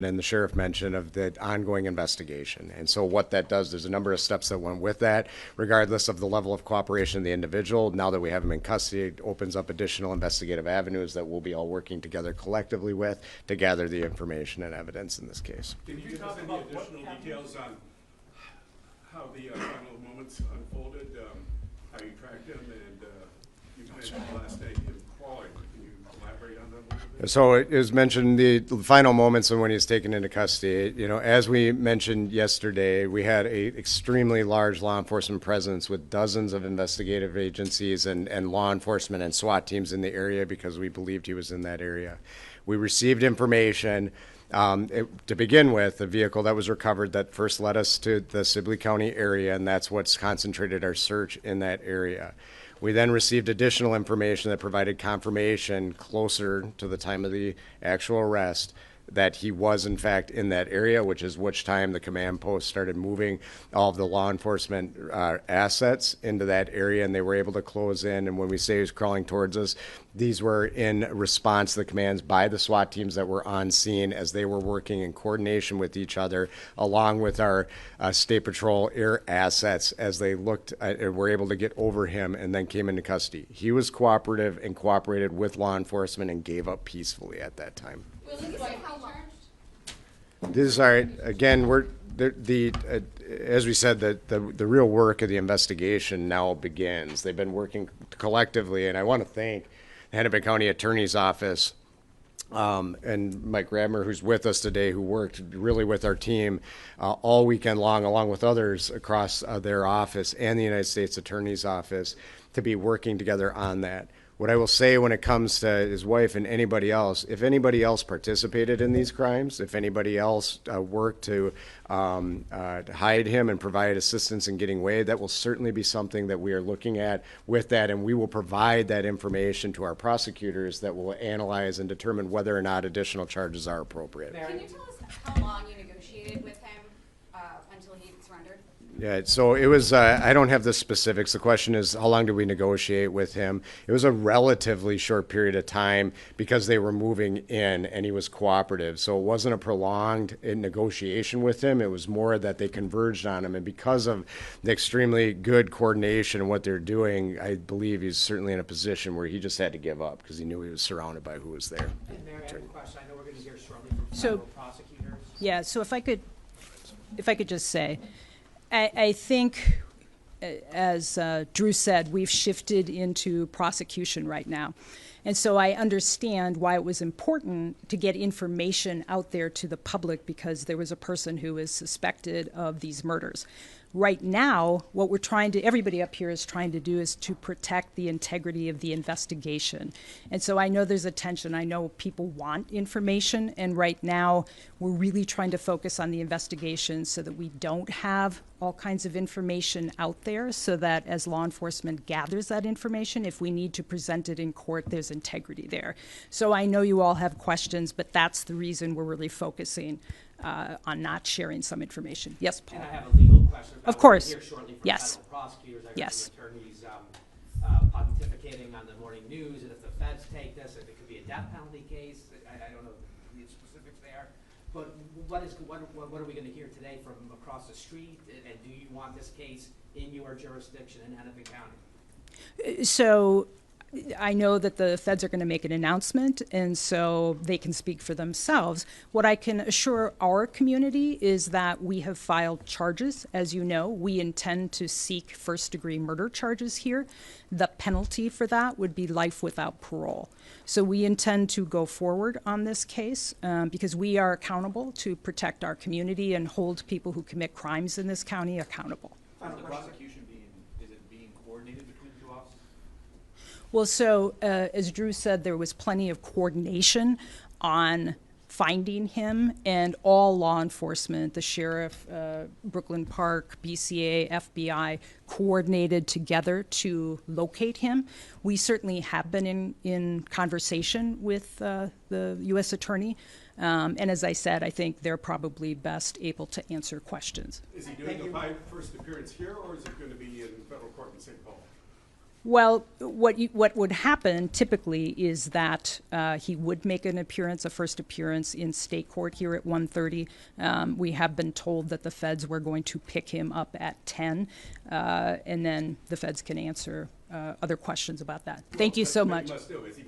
and the sheriff mentioned of the ongoing investigation. And so what that does, there's a number of steps that went with that, regardless of the level of cooperation of the individual. Now that we have him in custody, it opens up additional investigative avenues that we'll be all working together collectively with to gather the information and evidence in this case. Can you give us any additional details on how the final moments unfolded, how you tracked him, and you mentioned last night him crawling. Can you elaborate on that a little bit? So it was mentioned the final moments when he was taken into custody. You know, as we mentioned yesterday, we had a extremely large law enforcement presence with dozens of investigative agencies and law enforcement and SWAT teams in the area because we believed he was in that area. We received information. To begin with, the vehicle that was recovered that first led us to the Sibley County area, and that's what's concentrated our search in that area. We then received additional information that provided confirmation closer to the time of the actual arrest that he was in fact in that area, which time the command post started moving all of the law enforcement assets into that area, and they were able to close in. And when we say he was crawling towards us, these were in response to the commands by the SWAT teams that were on scene as they were working in coordination with each other, along with our State Patrol air assets as they looked and were able to get over him and then came into custody. He was cooperative and cooperated with law enforcement and gave up peacefully at that time. This is again, we're as we said, the real work of the investigation now begins. They've been working collectively, and I want to thank the Hennepin County Attorney's Office and Mike Radmer, who's with us today, who worked really with our team all weekend long, along with others across their office and the United States Attorney's Office, to be working together on that. What I will say when it comes to his wife and anybody else, if anybody else participated in these crimes, if anybody else worked to hide him and provide assistance in getting away, that will certainly be something that we are looking at with that, and we will provide that information to our prosecutors that will analyze and determine whether or not additional charges are appropriate. Can you tell us how long you negotiated with him until he surrendered? Yeah, so it was, I don't have the specifics. The question is, how long did we negotiate with him? It was a relatively short period of time because they were moving in and he was cooperative. So it wasn't a prolonged negotiation with him. It was more that they converged on him. And because of the extremely good coordination and what they're doing, I believe he's certainly in a position where he just had to give up because he knew he was surrounded by who was there. And Mary, I have a question. I know we're going to hear shortly from federal prosecutors. Yeah, so if I could just say, I think, as Drew said, we've shifted into prosecution right now. And so I understand why it was important to get information out there to the public because there was a person who was suspected of these murders. Right now, what we're trying to, everybody up here is trying to do is to protect the integrity of the investigation. And so I know there's a tension. I know people want information. And right now, we're really trying to focus on the investigation so that we don't have all kinds of information out there so that as law enforcement gathers that information, if we need to present it in court, there's integrity there. So I know you all have questions, but that's the reason we're really focusing on not sharing some information. Yes, Paul. And I have a legal question. Of course. Hear shortly from Yes. federal prosecutors. I heard Yes. some attorneys pontificating on the morning news, and if the feds take this, it could be a death penalty case. I don't know the specifics there. But what are we going to hear today from across the street? And do you want this case in your jurisdiction in Hennepin County? So I know that the feds are going to make an announcement, and so they can speak for themselves. What I can assure our community is that we have filed charges. As you know, we intend to seek first-degree murder charges here. The penalty for that would be life without parole. So we intend to go forward on this case because we are accountable to protect our community and hold people who commit crimes in this county accountable. Is the prosecution being coordinated between the two offices? Well, so as Drew said, there was plenty of coordination on finding him, and all law enforcement, the sheriff, Brooklyn Park, BCA, FBI, coordinated together to locate him. We certainly have been in conversation with the U.S. Attorney, and as I said, I think they're probably best able to answer questions. Is he doing the first appearance here, or is it going to be in federal court in St. Paul? Well, what would happen typically is that he would make an appearance, a first appearance in state court here at 1:30. We have been told that the feds were going to pick him up at 10, and then the feds can answer other questions about that. Thank you so much. He must do. Is he